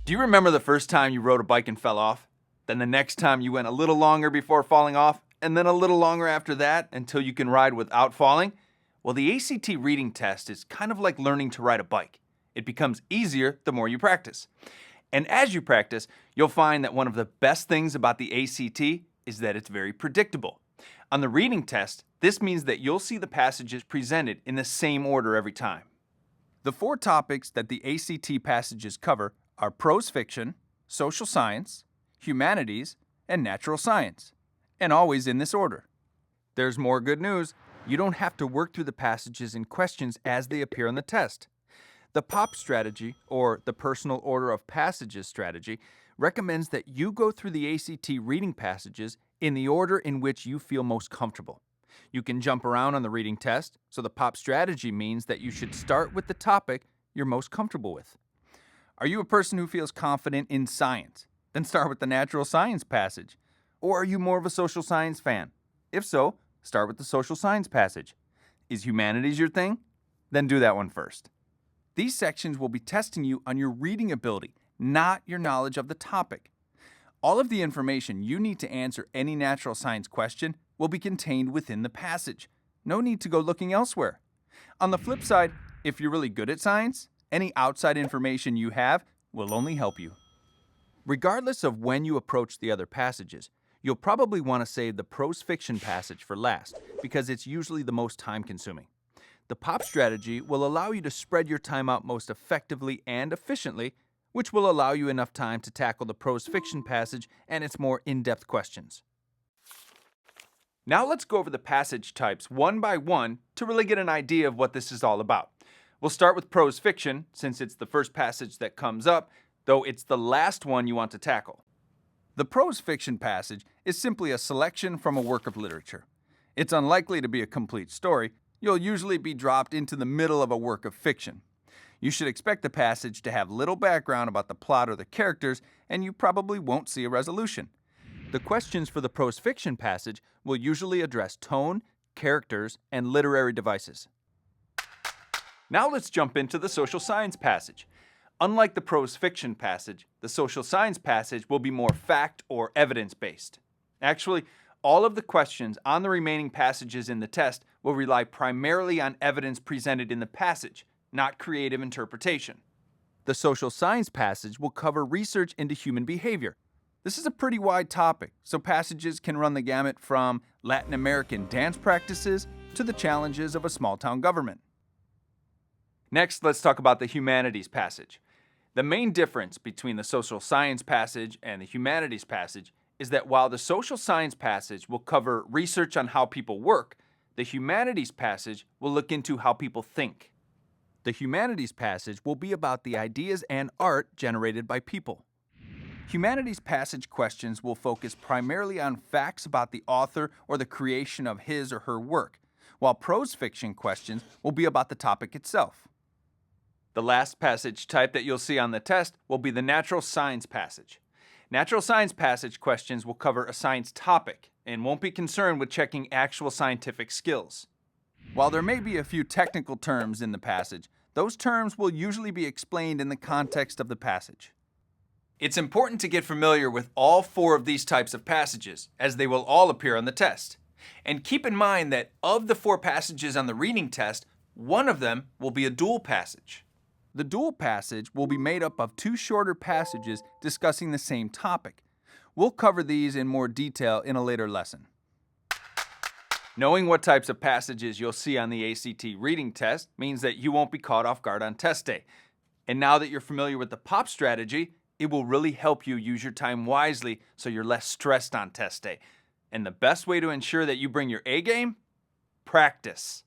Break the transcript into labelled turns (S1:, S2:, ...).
S1: Do you remember the first time you rode a bike and fell off? Then the next time you went a little longer before falling off, and then a little longer after that until you can ride without falling? Well, the ACT reading test is kind of like learning to ride a bike. It becomes easier the more you practice. And as you practice, you'll find that one of the best things about the ACT is that it's very predictable. On the reading test, this means that you'll see the passages presented in the same order every time. The 4 topics that the ACT passages cover are prose fiction, social science, humanities, and natural science, and always in this order. There's more good news. You don't have to work through the passages and questions as they appear on the test. The POP strategy, or the Personal Order of Passages strategy, recommends that you go through the ACT reading passages in the order in which you feel most comfortable. You can jump around on the reading test, so the POP strategy means that you should start with the topic you're most comfortable with. Are you a person who feels confident in science? Then start with the natural science passage. Or are you more of a social science fan? If so, start with the social science passage. Is humanities your thing? Then do that one first. These sections will be testing you on your reading ability, not your knowledge of the topic. All of the information you need to answer any natural science question will be contained within the passage. No need to go looking elsewhere. On the flip side, if you're really good at science, any outside information you have will only help you. Regardless of when you approach the other passages, you'll probably want to save the prose fiction passage for last because it's usually the most time-consuming. The POP strategy will allow you to spread your time out most effectively and efficiently, which will allow you enough time to tackle the prose fiction passage and its more in-depth questions. Now let's go over the passage types one by one to really get an idea of what this is all about. We'll start with prose fiction, since it's the first passage that comes up, though it's the last one you want to tackle. The prose fiction passage is simply a selection from a work of literature. It's unlikely to be a complete story. You'll usually be dropped into the middle of a work of fiction. You should expect the passage to have little background about the plot or the characters, and you probably won't see a resolution. The questions for the prose fiction passage will usually address tone, characters, and literary devices. Now let's jump into the social science passage. Unlike the prose fiction passage, the social science passage will be more fact or evidence-based. Actually, all of the questions on the remaining passages in the test will rely primarily on evidence presented in the passage, not creative interpretation. The social science passage will cover research into human behavior. This is a pretty wide topic, so passages can run the gamut from Latin American dance practices to the challenges of a small-town government. Next, let's talk about the humanities passage. The main difference between the social science passage and the humanities passage is that while the social science passage will cover research on how people work, the humanities passage will look into how people think. The humanities passage will be about the ideas and art generated by people. Humanities passage questions will focus primarily on facts about the author or the creation of his or her work, while prose fiction questions will be about the topic itself. The last passage type that you'll see on the test will be the natural science passage. Natural science passage questions will cover a science topic and won't be concerned with checking actual scientific skills. While there may be a few technical terms in the passage, those terms will usually be explained in the context of the passage. It's important to get familiar with all 4 of these types of passages, as they will all appear on the test. And keep in mind that of the 4 passages on the reading test, one of them will be a dual passage. The dual passage will be made up of 2 shorter passages discussing the same topic. We'll cover these in more detail in a later lesson. Knowing what types of passages you'll see on the ACT reading test means that you won't be caught off guard on test day. And now that you're familiar with the POP strategy, it will really help you use your time wisely so you're less stressed on test day. And the best way to ensure that you bring your A game? Practice.